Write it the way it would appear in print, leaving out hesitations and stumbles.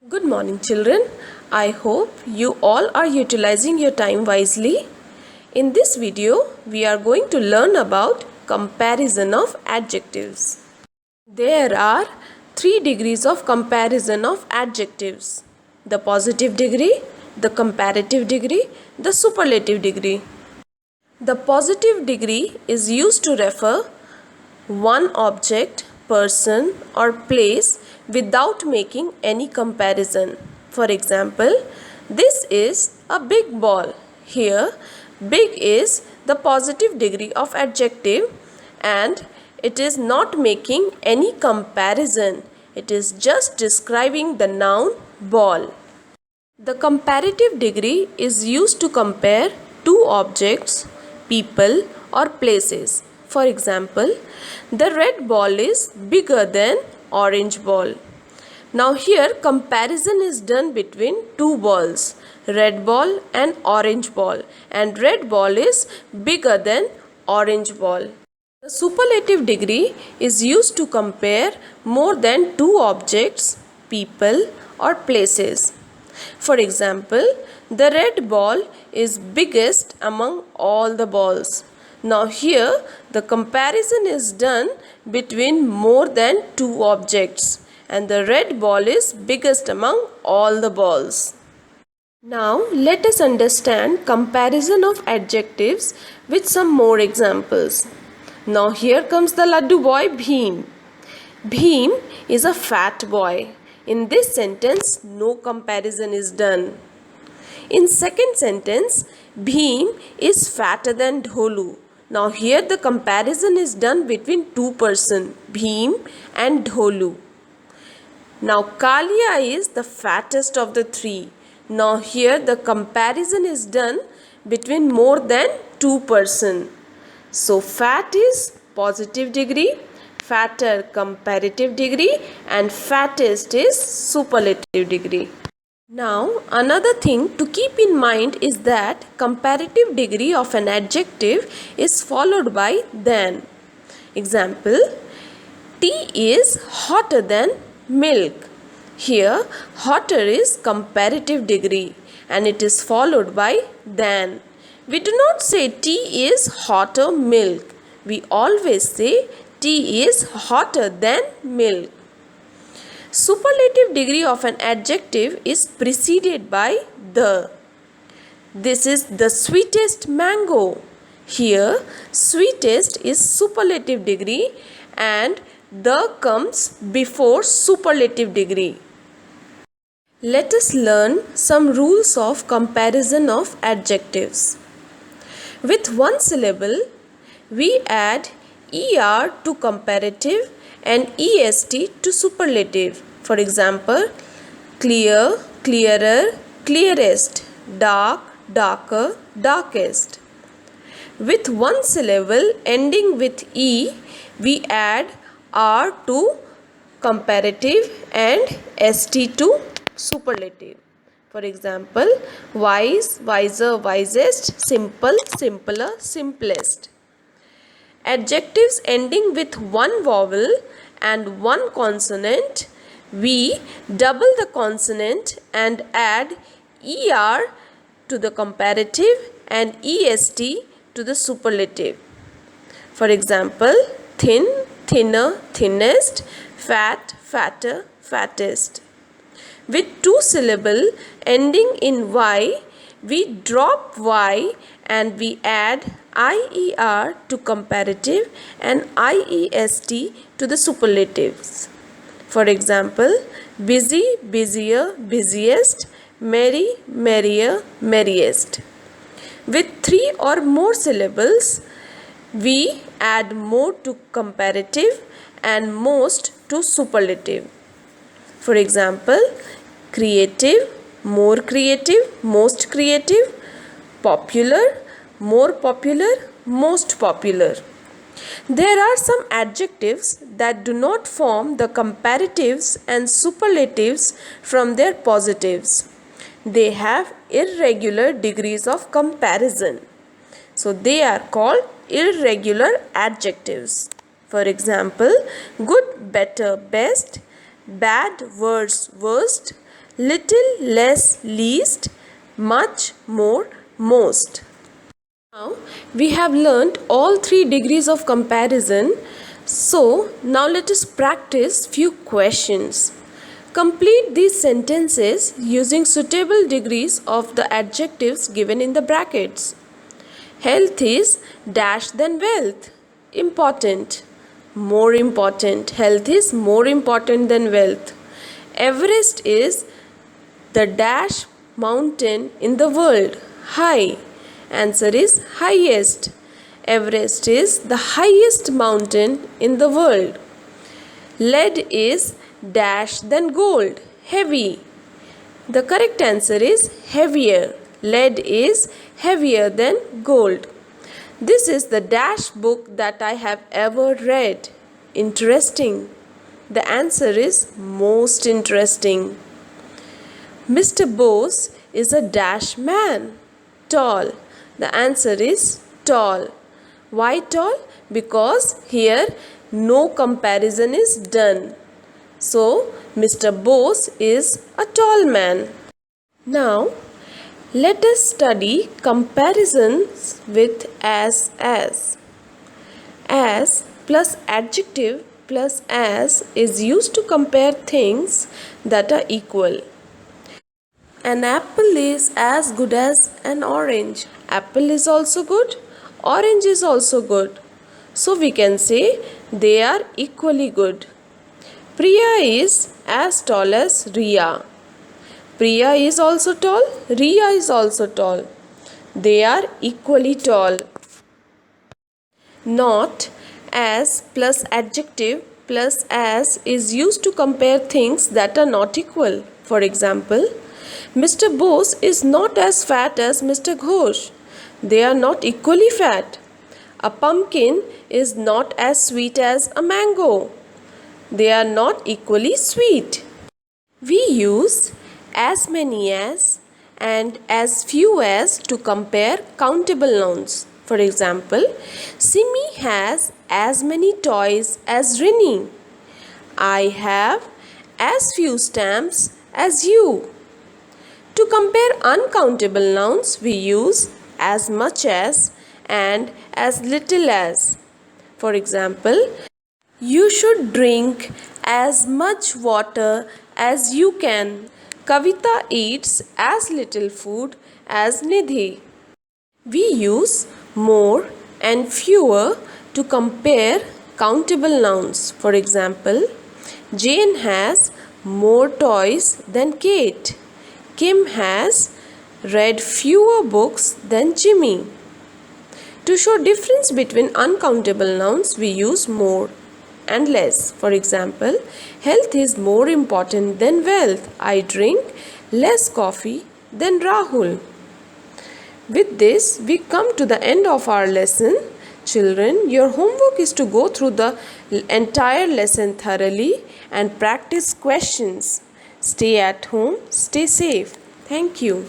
Good morning, children. I hope you all are utilizing your time wisely. In this video, we are going to learn about comparison of adjectives. There are 3 degrees of comparison of adjectives: the positive degree, the comparative degree, the superlative degree. The positive degree is used to refer one object, person, or place without making any comparison. For example, this is a big ball. Here, big is the positive degree of adjective and it is not making any comparison. It is just describing the noun ball. The comparative degree is used to compare two objects, people, or places. For example, the red ball is bigger than orange ball. Now here comparison is done between two balls, red ball and orange ball, and red ball is bigger than orange ball. The superlative degree is used to compare more than two objects, people, or places. For example, the red ball is biggest among all the balls. Now here the comparison is done between more than two objects and the red ball is biggest among all the balls. Now let us understand comparison of adjectives with some more examples. Now here comes the laddu boy Bheem. Bheem is a fat boy. In this sentence, no comparison is done. In second sentence, Bheem is fatter than Dholu. Now here the comparison is done between two persons, Bheem and Dholu. Now Kalia is the fattest of the three. Now here the comparison is done between more than two persons. So fat is positive degree, fatter comparative degree, and fattest is superlative degree. Now another thing to keep in mind is that comparative degree of an adjective is followed by than. Example, tea is hotter than milk. Here hotter is comparative degree and it is followed by than. We do not say tea is hotter milk. We always say tea is hotter than milk. Superlative degree of an adjective is preceded by the. This is the sweetest mango. Here, sweetest is superlative degree and the comes before superlative degree. Let us learn some rules of comparison of adjectives. With one syllable, we add er to comparative and est to superlative. For example, clear, clearer, clearest, dark, darker, darkest. With one syllable ending with e, we add r to comparative and st to superlative. For example, wise, wiser, wisest, simple, simpler, simplest. Adjectives ending with one vowel and one consonant, we double the consonant and add er to the comparative and est to the superlative. For example, thin, thinner, thinnest, fat, fatter, fattest. With two syllable ending in y, we drop y and we add ier to comparative and iest to the superlatives. For example, busy, busier, busiest, merry, merrier, merriest. With three or more syllables, we add more to comparative and most to superlative. For example, creative, more creative, most creative, popular, more popular, most popular. There are some adjectives that do not form the comparatives and superlatives from their positives. They have irregular degrees of comparison. So they are called irregular adjectives. For example, good, better, best, bad, worse, worst, little, less, least, much, more, most. Now we have learnt all 3 degrees of comparison. So now let us practice few questions. Complete these sentences using suitable degrees of the adjectives given in the brackets. Health is dash than wealth. Important. More important. Health is more important than wealth. Everest is the dash mountain in the world. High. Answer is highest. Everest is the highest mountain in the world. Lead is dash than gold. Heavy. The correct answer is heavier. Lead is heavier than gold. This is the dash book that I have ever read. Interesting. The answer is most interesting. Mr. Bose is a dash man. Tall. The answer is tall. Why tall? Because here no comparison is done. So, Mr. Bose is a tall man. Now, let us study comparisons with as. As plus adjective plus as is used to compare things that are equal. An apple is as good as an orange. Apple is also good. Orange is also good. So we can say they are equally good. Priya is as tall as Riya. Priya is also tall. Riya is also tall. They are equally tall. Not as plus adjective plus as is used to compare things that are not equal. For example, Mr. Bose is not as fat as Mr. Ghosh. They are not equally fat. A pumpkin is not as sweet as a mango. They are not equally sweet. We use as many as and as few as to compare countable nouns. For example, Simi has as many toys as Rini. I have as few stamps as you. To compare uncountable nouns, we use as much as and as little as. For example, you should drink as much water as you can. Kavita eats as little food as Nidhi. We use more and fewer to compare countable nouns. For example, Jane has more toys than Kate. Kim has read fewer books than Jimmy. To show difference between uncountable nouns, we use more and less. For example, health is more important than wealth. I drink less coffee than Rahul. With this, we come to the end of our lesson. Children, your homework is to go through the entire lesson thoroughly and practice questions. Stay at home, stay safe. Thank you.